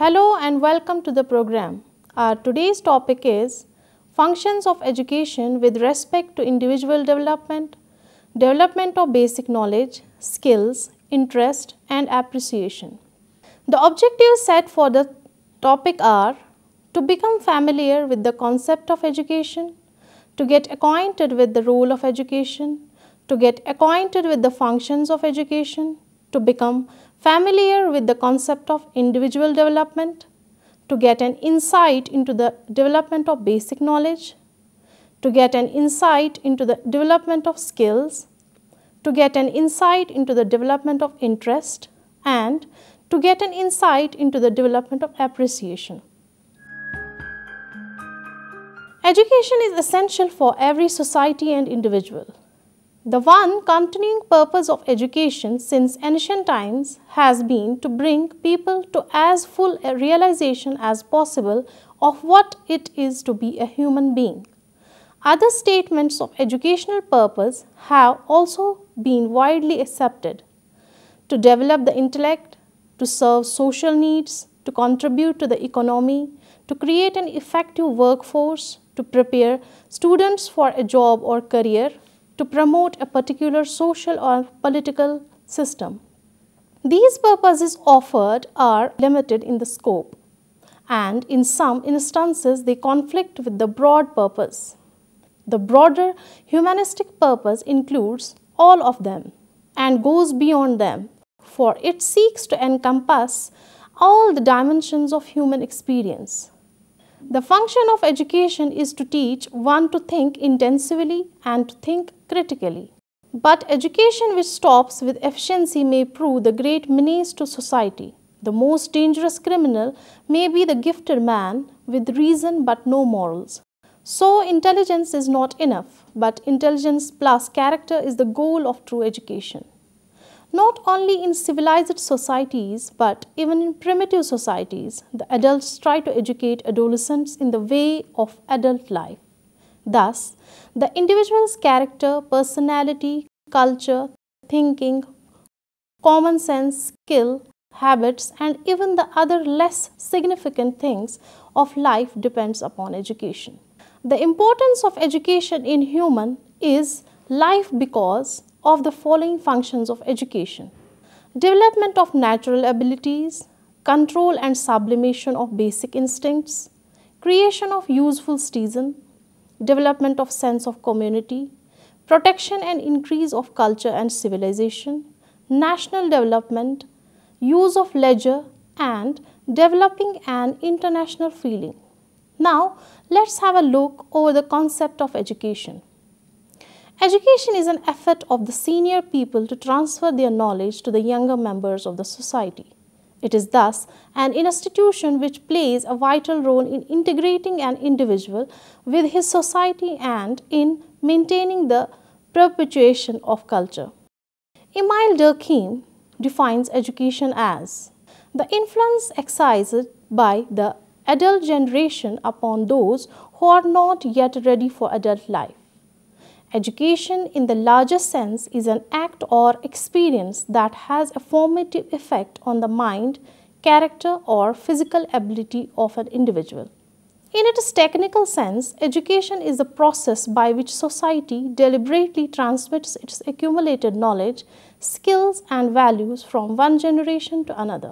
Hello and welcome to the program. Our today's topic is functions of education with respect to individual development, development of basic knowledge, skills, interest and appreciation. The objectives set for the topic are to become familiar with the concept of education, to get acquainted with the role of education, to get acquainted with the functions of education, to become familiar with the concept of individual development, to get an insight into the development of basic knowledge, to get an insight into the development of skills, to get an insight into the development of interest, and to get an insight into the development of appreciation. Education is essential for every society and individual. The one continuing purpose of education since ancient times has been to bring people to as full a realization as possible of what it is to be a human being. Other statements of educational purpose have also been widely accepted: to develop the intellect, to serve social needs, to contribute to the economy, to create an effective workforce, to prepare students for a job or career, to promote a particular social or political system. These purposes offered are limited in the scope, and in some instances they conflict with the broad purpose. The broader humanistic purpose includes all of them and goes beyond them, for it seeks to encompass all the dimensions of human experience. The function of education is to teach one to think intensively and to think critically. But education which stops with efficiency may prove the great menace to society. The most dangerous criminal may be the gifted man with reason but no morals. So intelligence is not enough, but intelligence plus character is the goal of true education. Not only in civilized societies, but even in primitive societies, the adults try to educate adolescents in the way of adult life. Thus, the individual's character, personality, culture, thinking, common sense, skill, habits, and even the other less significant things of life depends upon education. The importance of education in human is life because of the following functions of education: development of natural abilities, control and sublimation of basic instincts, creation of useful citizen, development of sense of community, protection and increase of culture and civilization, national development, use of leisure, and developing an international feeling. Now, let's have a look over the concept of education. Education is an effort of the senior people to transfer their knowledge to the younger members of the society. It is thus an institution which plays a vital role in integrating an individual with his society and in maintaining the perpetuation of culture. Emile Durkheim defines education as the influence exercised by the adult generation upon those who are not yet ready for adult life. Education in the larger sense is an act or experience that has a formative effect on the mind, character or physical ability of an individual. In its technical sense, education is the process by which society deliberately transmits its accumulated knowledge, skills and values from one generation to another.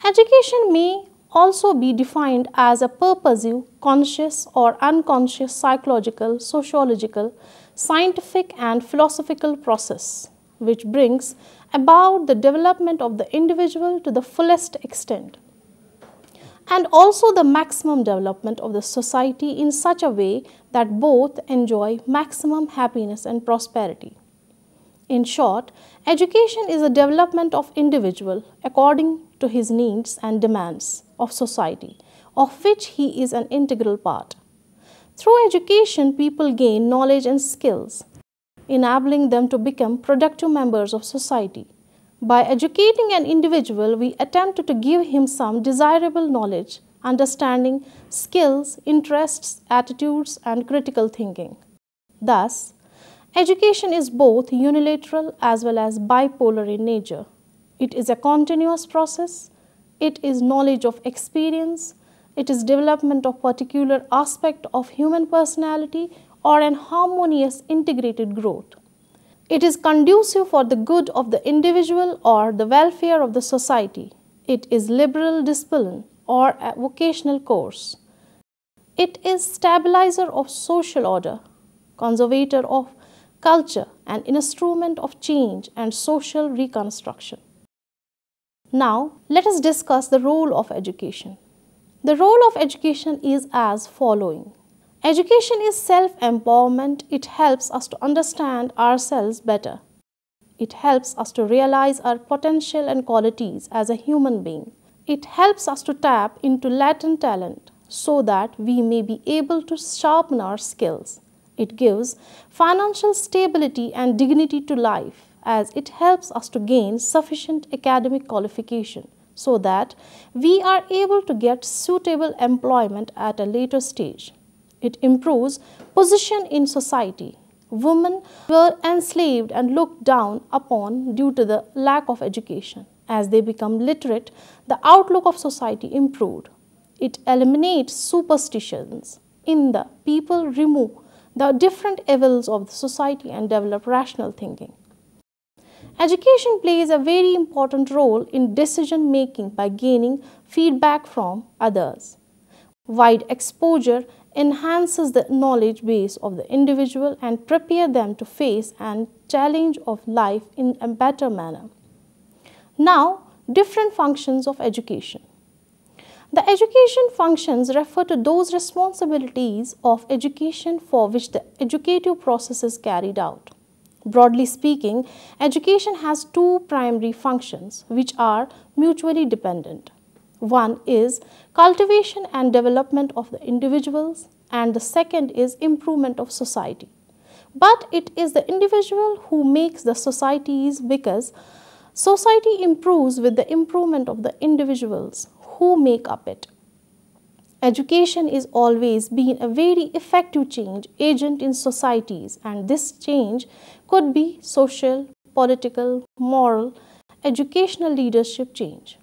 Education may also be defined as a purposive, conscious or unconscious psychological, sociological, scientific and philosophical process which brings about the development of the individual to the fullest extent and also the maximum development of the society in such a way that both enjoy maximum happiness and prosperity. In short, education is a development of individual according to his needs and demands of society, of which he is an integral part. Through education, people gain knowledge and skills, enabling them to become productive members of society. By educating an individual, we attempt to give him some desirable knowledge, understanding, skills, interests, attitudes, and critical thinking. Thus, education is both unilateral as well as bipolar in nature. It is a continuous process, It is knowledge of experience. It is development of particular aspect of human personality or an harmonious integrated growth. It is conducive for the good of the individual or the welfare of the society. It is liberal discipline or a vocational course. It is stabilizer of social order, conservator of culture, and instrument of change and social reconstruction. Now, let us discuss the role of education. The role of education is as following. Education is self-empowerment. It helps us to understand ourselves better. It helps us to realize our potential and qualities as a human being. It helps us to tap into latent talent so that we may be able to sharpen our skills. It gives financial stability and dignity to life, as it helps us to gain sufficient academic qualification so that we are able to get suitable employment at a later stage. It improves position in society. Women were enslaved and looked down upon due to the lack of education. As they become literate, the outlook of society improved. It eliminates superstitions in the people, remove the different evils of the society and develop rational thinking. Education plays a very important role in decision making by gaining feedback from others. Wide exposure enhances the knowledge base of the individual and prepare them to face and challenge of life in a better manner. Now, different functions of education. The education functions refer to those responsibilities of education for which the educative process is carried out. Broadly speaking, education has two primary functions which are mutually dependent. One is cultivation and development of the individuals, and the second is improvement of society. But it is the individual who makes the societies, because society improves with the improvement of the individuals who make up it. Education is always been a very effective change agent in societies, and this change could be social, political, moral, educational leadership change.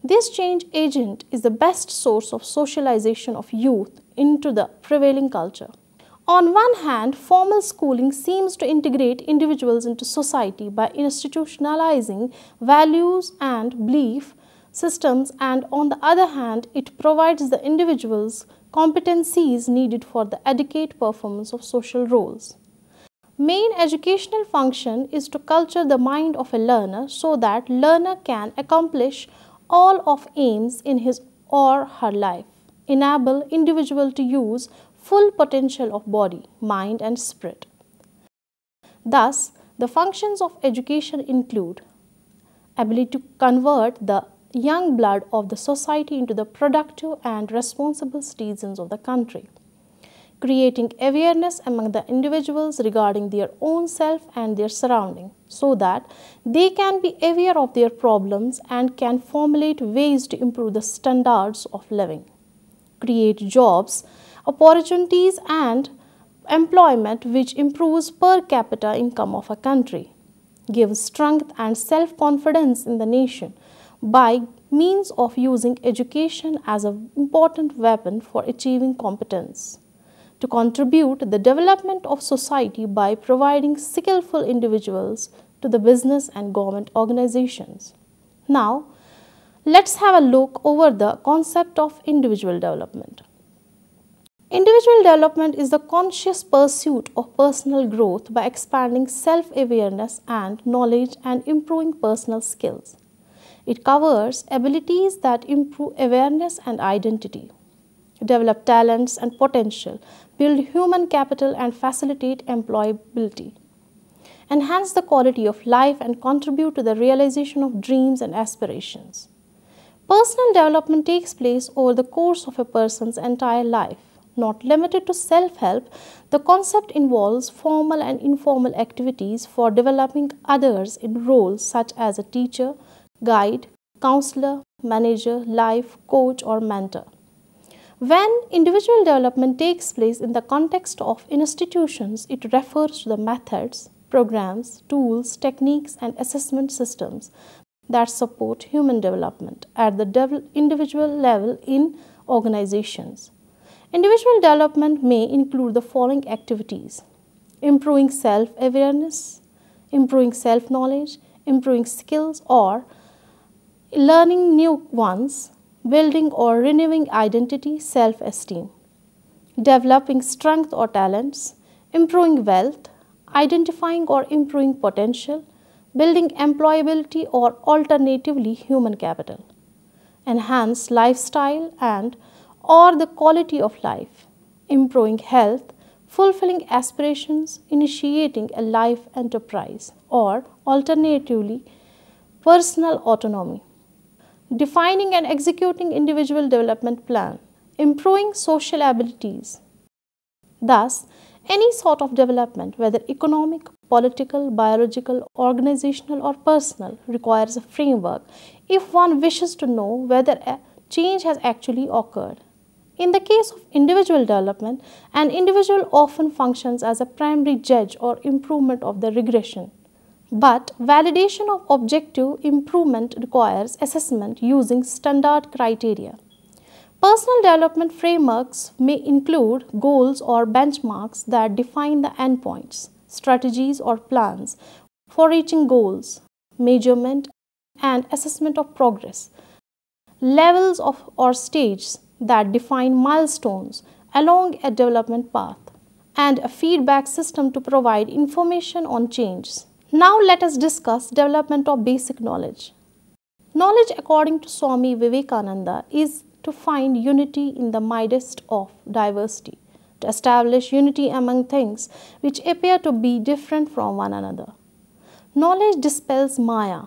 This change agent is the best source of socialization of youth into the prevailing culture. On one hand, formal schooling seems to integrate individuals into society by institutionalizing values and belief systems, and on the other hand, it provides the individuals competencies needed for the adequate performance of social roles. Main educational function is to culture the mind of a learner so that learner can accomplish all of aims in his or her life, enable individual to use full potential of body, mind and spirit. Thus, the functions of education include ability to convert the young blood of the society into the productive and responsible citizens of the country, creating awareness among the individuals regarding their own self and their surrounding, so that they can be aware of their problems and can formulate ways to improve the standards of living, create jobs, opportunities and employment which improves per capita income of a country, gives strength and self-confidence in the nation by means of using education as an important weapon for achieving competence, to contribute to the development of society by providing skillful individuals to the business and government organizations. Now, let's have a look over the concept of individual development. Individual development is the conscious pursuit of personal growth by expanding self-awareness and knowledge and improving personal skills. It covers abilities that improve awareness and identity, develop talents and potential, build human capital and facilitate employability, enhance the quality of life and contribute to the realization of dreams and aspirations. Personal development takes place over the course of a person's entire life. Not limited to self-help, the concept involves formal and informal activities for developing others in roles such as a teacher, guide, counselor, manager, life coach or mentor. When individual development takes place in the context of institutions, it refers to the methods, programs, tools, techniques and assessment systems that support human development at the individual level in organizations. Individual development may include the following activities: improving self-awareness, improving self-knowledge, improving skills or learning new ones, building or renewing identity, self-esteem, developing strength or talents, improving wealth, identifying or improving potential, building employability or alternatively human capital, enhance lifestyle and or the quality of life, improving health, fulfilling aspirations, initiating a life enterprise, or alternatively personal autonomy, defining and executing individual development plan, improving social abilities. Thus, any sort of development, whether economic, political, biological, organizational or personal, requires a framework if one wishes to know whether a change has actually occurred. In the case of individual development, an individual often functions as a primary judge or improvement of the regression. But validation of objective improvement requires assessment using standard criteria. Personal development frameworks may include goals or benchmarks that define the endpoints, strategies or plans for reaching goals, measurement and assessment of progress, levels of or stages that define milestones along a development path, and a feedback system to provide information on changes. Now let us discuss development of basic knowledge. Knowledge, according to Swami Vivekananda, is to find unity in the midst of diversity, to establish unity among things which appear to be different from one another. Knowledge dispels maya,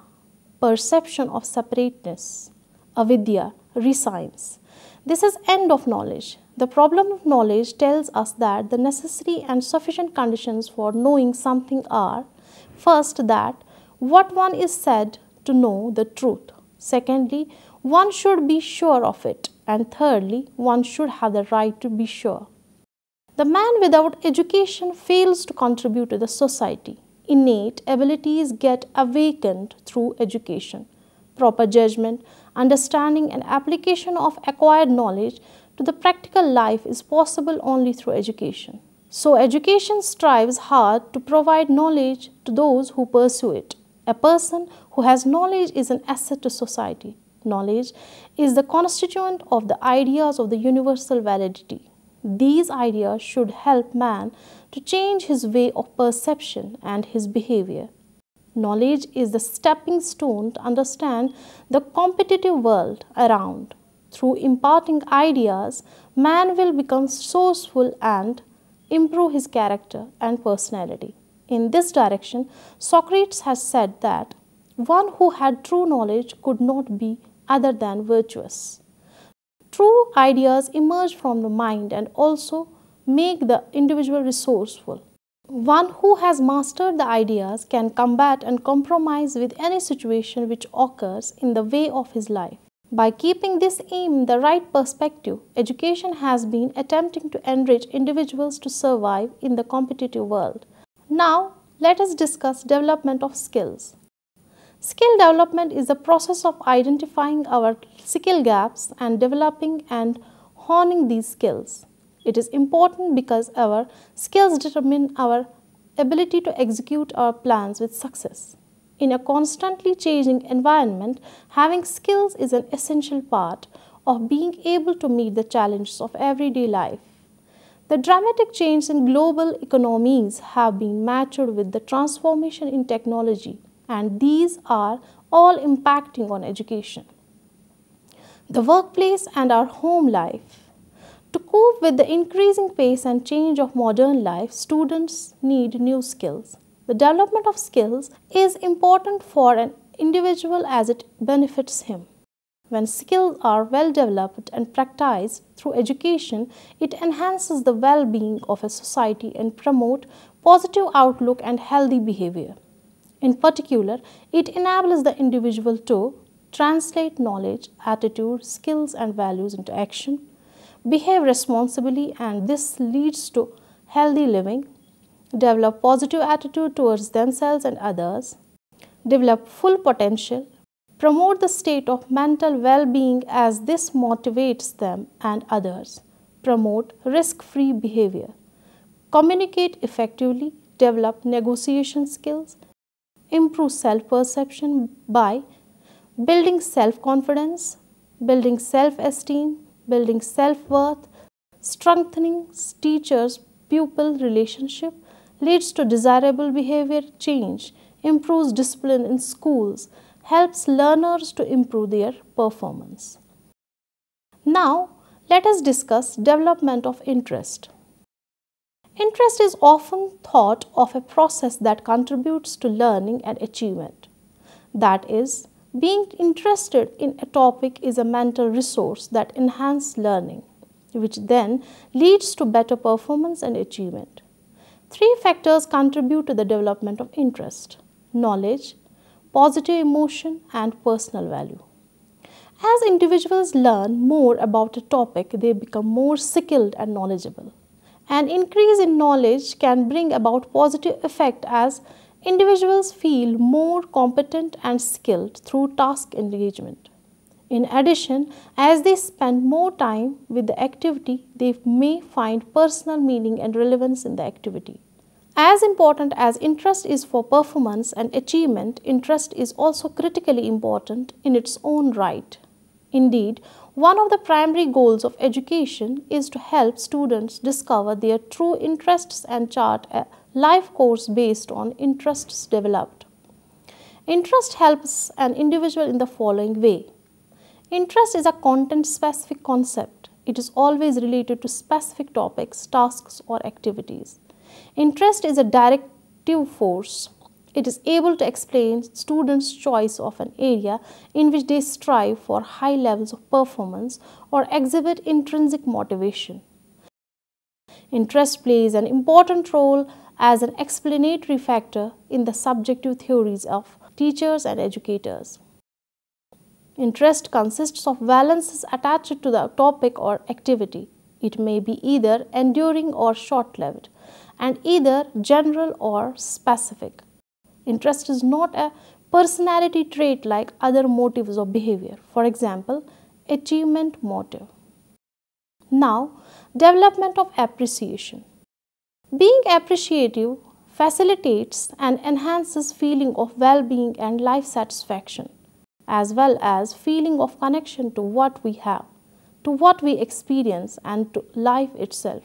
perception of separateness, avidya, rescience. This is end of knowledge. The problem of knowledge tells us that the necessary and sufficient conditions for knowing something are: first, that what one is said to know the truth. Secondly, one should be sure of it. And thirdly, one should have the right to be sure. The man without education fails to contribute to the society. Innate abilities get awakened through education. Proper judgment, understanding and application of acquired knowledge to the practical life is possible only through education. So education strives hard to provide knowledge to those who pursue it. A person who has knowledge is an asset to society. Knowledge is the constituent of the ideas of the universal validity. These ideas should help man to change his way of perception and his behavior. Knowledge is the stepping stone to understand the competitive world around. Through imparting ideas, man will become resourceful and improve his character and personality. In this direction, Socrates has said that one who had true knowledge could not be other than virtuous. True ideas emerge from the mind and also make the individual resourceful. One who has mastered the ideas can combat and compromise with any situation which occurs in the way of his life. By keeping this aim in the right perspective, education has been attempting to enrich individuals to survive in the competitive world. Now, let us discuss development of skills. Skill development is the process of identifying our skill gaps and developing and honing these skills. It is important because our skills determine our ability to execute our plans with success. In a constantly changing environment, having skills is an essential part of being able to meet the challenges of everyday life. The dramatic changes in global economies have been matched with the transformation in technology, and these are all impacting on education, the workplace and our home life. To cope with the increasing pace and change of modern life, students need new skills. The development of skills is important for an individual as it benefits him. When skills are well developed and practiced through education, it enhances the well-being of a society and promotes positive outlook and healthy behavior. In particular, it enables the individual to translate knowledge, attitude, skills and values into action, behave responsibly, and this leads to healthy living, develop positive attitude towards themselves and others, develop full potential, promote the state of mental well-being as this motivates them and others, promote risk-free behavior, communicate effectively, develop negotiation skills, improve self-perception by building self-confidence, building self-esteem, building self-worth, strengthening teachers-pupil relationship, leads to desirable behavior change, improves discipline in schools, helps learners to improve their performance. Now, let us discuss development of interest. Interest is often thought of a process that contributes to learning and achievement. That is, being interested in a topic is a mental resource that enhances learning, which then leads to better performance and achievement. Three factors contribute to the development of interest: knowledge, positive emotion, and personal value. As individuals learn more about a topic, they become more skilled and knowledgeable. An increase in knowledge can bring about positive effect as individuals feel more competent and skilled through task engagement. In addition, as they spend more time with the activity, they may find personal meaning and relevance in the activity. As important as interest is for performance and achievement, interest is also critically important in its own right. Indeed, one of the primary goals of education is to help students discover their true interests and chart a life course based on interests developed. Interest helps an individual in the following way. Interest is a content-specific concept. It is always related to specific topics, tasks, or activities. Interest is a directive force. It is able to explain students' choice of an area in which they strive for high levels of performance or exhibit intrinsic motivation. Interest plays an important role as an explanatory factor in the subjective theories of teachers and educators. Interest consists of valences attached to the topic or activity. It may be either enduring or short-lived, and either general or specific. Interest is not a personality trait like other motives of behavior, for example, achievement motive. Now, development of appreciation. Being appreciative facilitates and enhances feeling of well-being and life satisfaction, as well as feeling of connection to what we have, to what we experience, and to life itself.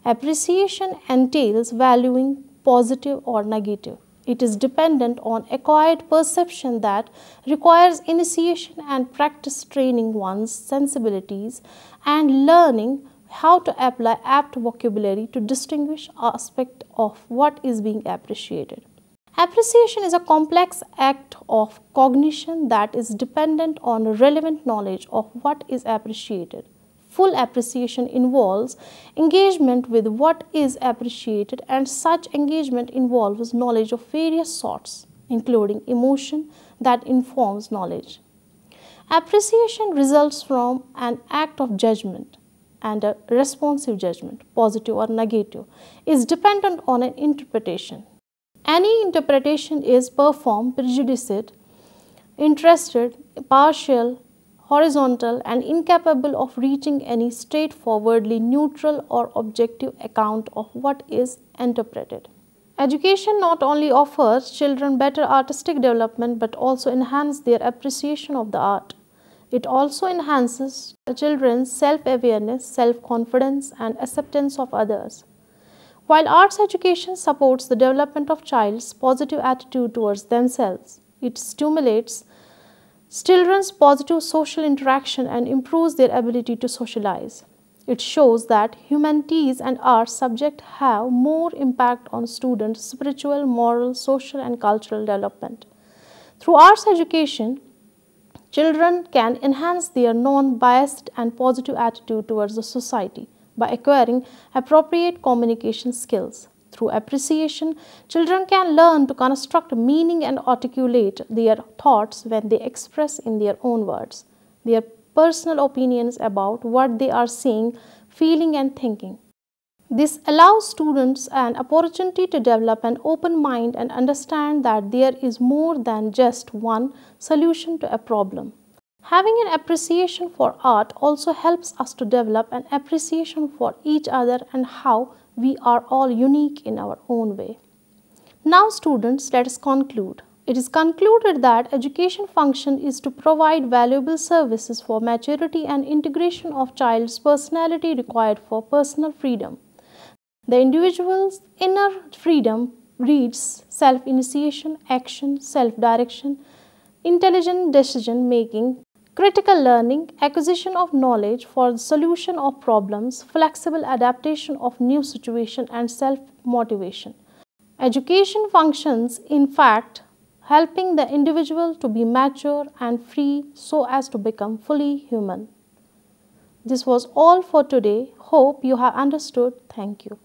Appreciation entails valuing positive or negative. It is dependent on acquired perception that requires initiation and practice, training one's sensibilities and learning how to apply apt vocabulary to distinguish aspect of what is being appreciated. Appreciation is a complex act of cognition that is dependent on relevant knowledge of what is appreciated. Full appreciation involves engagement with what is appreciated, and such engagement involves knowledge of various sorts, including emotion that informs knowledge. Appreciation results from an act of judgment, and a responsive judgment, positive or negative, is dependent on an interpretation. Any interpretation is performed prejudiced, interested, partial, horizontal, and incapable of reaching any straightforwardly neutral or objective account of what is interpreted. Education not only offers children better artistic development but also enhances their appreciation of the art. It also enhances children's self-awareness, self-confidence, and acceptance of others. While arts education supports the development of child's positive attitude towards themselves, it stimulates children's positive social interaction and improves their ability to socialize. It shows that humanities and arts subjects have more impact on students' spiritual, moral, social, and cultural development. Through arts education, children can enhance their non-biased and positive attitude towards the society by acquiring appropriate communication skills. Through appreciation, children can learn to construct meaning and articulate their thoughts when they express in their own words their personal opinions about what they are seeing, feeling, and thinking. This allows students an opportunity to develop an open mind and understand that there is more than just one solution to a problem. Having an appreciation for art also helps us to develop an appreciation for each other and how we are all unique in our own way. Now students, let us conclude. It is concluded that education function is to provide valuable services for maturity and integration of child's personality required for personal freedom. The individual's inner freedom reads self-initiation, action, self-direction, intelligent decision-making, critical learning, acquisition of knowledge for the solution of problems, flexible adaptation of new situation and self-motivation. Education functions, in fact, helping the individual to be mature and free so as to become fully human. This was all for today. Hope you have understood. Thank you.